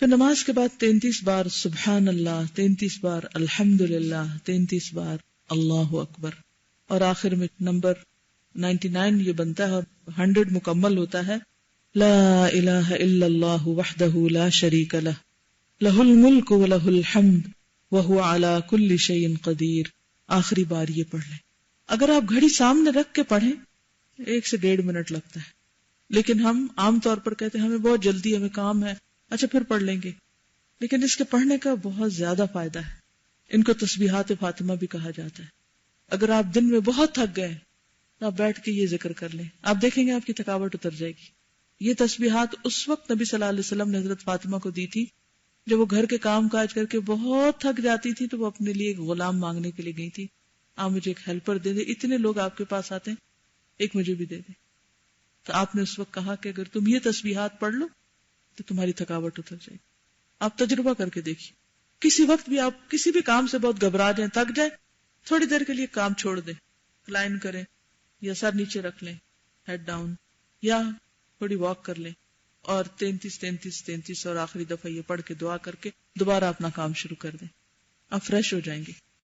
پھر نماز کے بعد 33 بار سبحان اللہ، 33 بار الحمدللہ، 33 بار اللہ اکبر، اور آخر میں نمبر 99 یہ بنتا ہے اور 100 مکمل ہوتا ہے، لا الہ الا اللہ وحدہ لا شریک لہ، لہ الملک ولہ الحمد وہو علی کل شیء قدیر. آخری بار یہ پڑھ لیں. اگر آپ گھڑی سامنے رکھ کے پڑھیں 1 سے 1.5 منٹ لگتا ہے، لیکن ہم عام طور پر کہتے ہیں ہمیں بہت جلدی، ہمیں کام ہے، اچھا پھر پڑھ لیں گے. لیکن اس کے پڑھنے کا بہت زیادہ فائدہ ہے. ان کو تسبیحات فاطمہ بھی کہا جاتا ہے. اگر آپ دن میں بہت تھک گئے تو آپ بیٹھ کے یہ ذکر کر لیں، آپ دیکھیں گے آپ کی تھکاوٹ اتر جائے گی. یہ تسبیحات اس وقت نبی صلی اللہ علیہ وسلم نے حضرت فاطمہ کو دی تھی جب وہ گھر کے کام کاج کر کے بہت تھک جاتی تھی، تو وہ اپنے لیے ایک غلام مانگنے کے لیے گئی تھی، آپ مجھے ایک ہیلپر دے دے، اتنے لوگ آپ کے پاس آتے ہیں، ایک مجھے بھی دے دے. تو آپ نے اس وقت کہا کہ اگر تم یہ تسبیحات پڑھ لو تو تمہاری تھکاوٹ اتر جائے گی. آپ تجربہ کر کے دیکھیے. کسی وقت بھی آپ کسی بھی کام سے بہت گھبرا جائیں، تھک جائیں، تھوڑی دیر کے لیے کام چھوڑ دیں، لائن کریں یا سر نیچے رکھ لیں، ہیڈ ڈاؤن، یا تھوڑی واک کر لیں، اور 33 اور آخری دفعہ یہ پڑھ کے دعا کر کے دوبارہ اپنا کام شروع کر دیں. آپ فریش ہو جائیں گے.